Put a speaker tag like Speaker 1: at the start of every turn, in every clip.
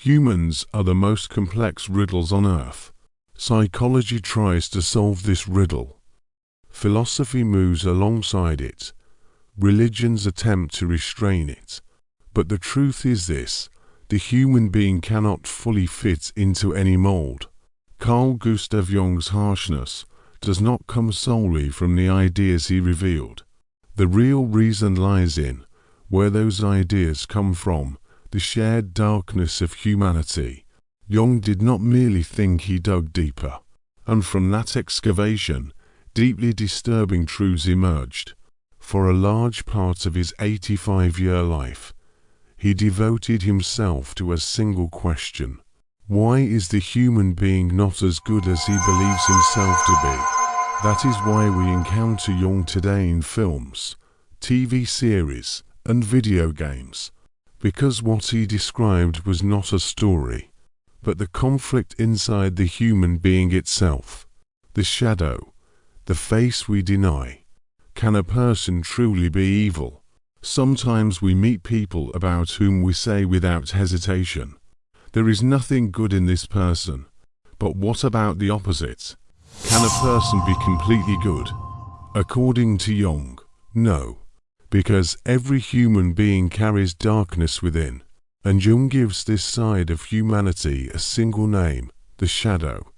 Speaker 1: Humans are the most complex riddles on Earth. Psychology tries to solve this riddle. Philosophy moves alongside it. Religions attempt to restrain it. But the truth is this: the human being cannot fully fit into any mold. Carl Gustav Jung's harshness does not come solely from the ideas he revealed. The real reason lies in where those ideas come from, the shared darkness of humanity. Jung did not merely think, he dug deeper. And from that excavation, deeply disturbing truths emerged. For a large part of his 85-year life, he devoted himself to a single question: why is the human being not as good as he believes himself to be? That is why we encounter Jung today in films, TV series, and video games. Because what he described was not a story, but the conflict inside the human being itself. The shadow, the face we deny. Can a person truly be evil? Sometimes we meet people about whom we say without hesitation, there is nothing good in this person. But what about the opposite? Can a person be completely good? According to Jung, no. Because every human being carries darkness within. And Jung gives this side of humanity a single name: the shadow.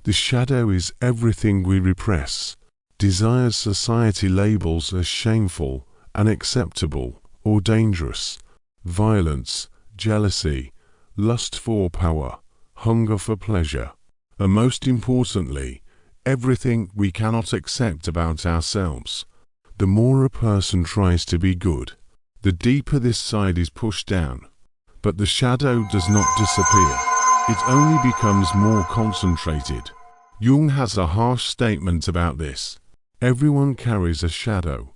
Speaker 1: The shadow is everything we repress. Desires society labels as shameful, unacceptable, or dangerous. Violence, jealousy, lust for power, hunger for pleasure. And most importantly, everything we cannot accept about ourselves. The more a person tries to be good, the deeper this side is pushed down. But the shadow does not disappear. It only becomes more concentrated. Jung has a harsh statement about this. Everyone carries a shadow,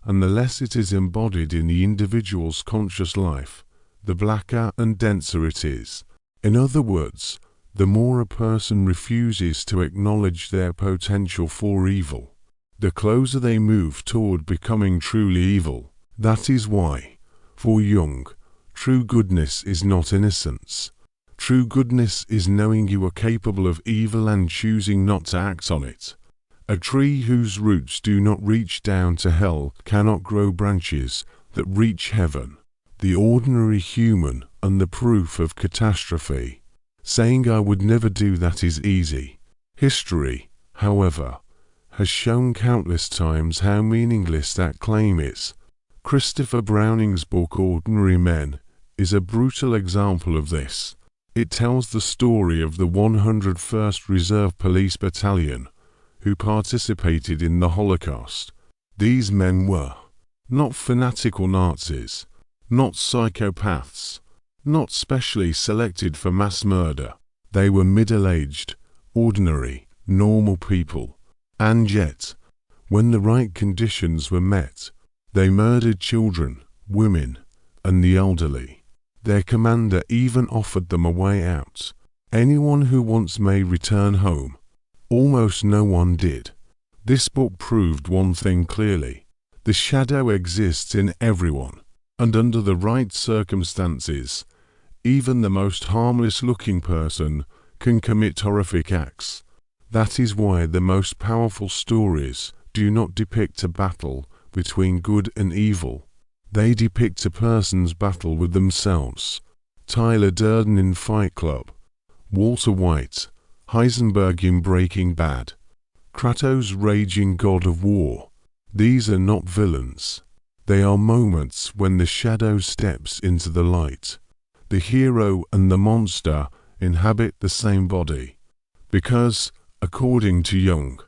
Speaker 1: and the less it is embodied in the individual's conscious life, the blacker and denser it is. In other words, the more a person refuses to acknowledge their potential for evil, the closer they move toward becoming truly evil. That is why, for Jung, true goodness is not innocence. True goodness is knowing you are capable of evil and choosing not to act on it. A tree whose roots do not reach down to hell cannot grow branches that reach heaven. The ordinary human and the proof of catastrophe. Saying I would never do that is easy. History, however, has shown countless times how meaningless that claim is. Christopher Browning's book Ordinary Men is a brutal example of this. It tells the story of the 101st Reserve Police Battalion who participated in the Holocaust. These men were not fanatical Nazis, not psychopaths, not specially selected for mass murder. They were middle-aged, ordinary, normal people. And yet, when the right conditions were met, they murdered children, women, and the elderly. Their commander even offered them a way out. Anyone who wants may return home. Almost no one did. This book proved one thing clearly: the shadow exists in everyone, and under the right circumstances, even the most harmless-looking person can commit horrific acts. That is why the most powerful stories do not depict a battle between good and evil. They depict a person's battle with themselves. Tyler Durden in Fight Club, Walter White, Heisenberg in Breaking Bad, Kratos raging god of war. These are not villains. They are moments when the shadow steps into the light. The hero and the monster inhabit the same body. Because, according to Jung,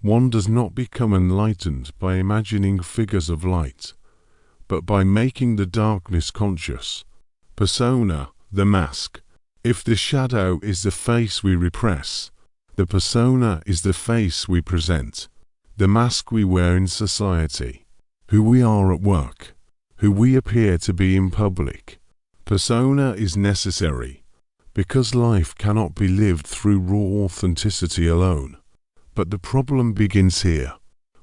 Speaker 1: one does not become enlightened by imagining figures of light, but by making the darkness conscious. Persona, the mask. If the shadow is the face we repress, the persona is the face we present, the mask we wear in society, who we are at work, who we appear to be in public. Persona is necessary, because life cannot be lived through raw authenticity alone. But the problem begins here.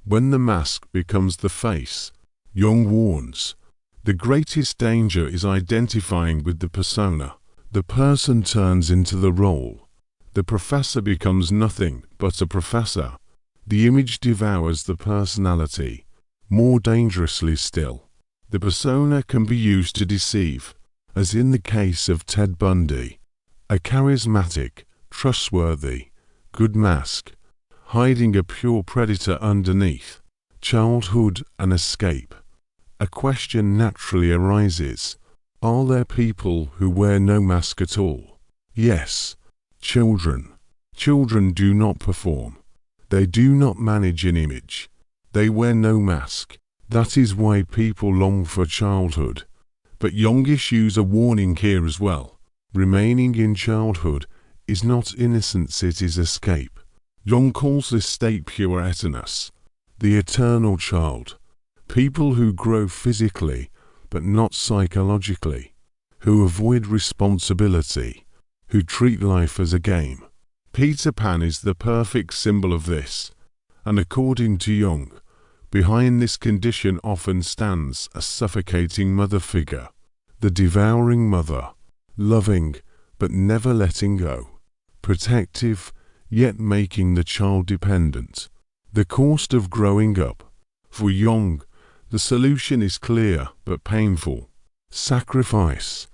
Speaker 1: When the mask becomes the face, Jung warns, the greatest danger is identifying with the persona. The person turns into the role. The professor becomes nothing but a professor. The image devours the personality. More dangerously still, the persona can be used to deceive, as in the case of Ted Bundy, a charismatic, trustworthy, good mask, hiding a pure predator underneath. Childhood and escape. A question naturally arises. Are there people who wear no mask at all? Yes. Children. Children do not perform. They do not manage an image. They wear no mask. That is why people long for childhood. But youngish use a warning here as well. Remaining in childhood is not innocence, it is escape. Jung calls this state pueritinous, the eternal child. People who grow physically but not psychologically, who avoid responsibility, who treat life as a game. Peter Pan is the perfect symbol of this, and according to Jung, behind this condition often stands a suffocating mother figure, the devouring mother, loving but never letting go, protective yet making the child dependent. The cost of growing up. For Jung, the solution is clear but painful. Sacrifice.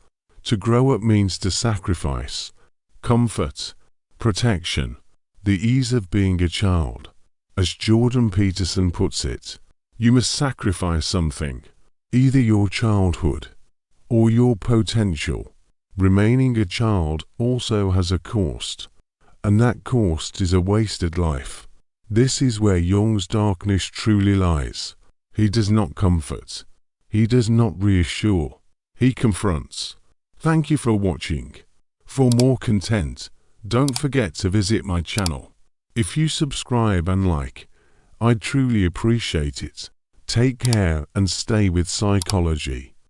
Speaker 1: To grow up means to sacrifice comfort, protection, the ease of being a child. As Jordan Peterson puts it, you must sacrifice something, either your childhood or your potential. Remaining a child also has a cost, and that cost is a wasted life. This is where Jung's darkness truly lies. He does not comfort. He does not reassure. He confronts. Thank you for watching. For more content, don't forget to visit my channel. If you subscribe and like, I'd truly appreciate it. Take care and stay with psychology.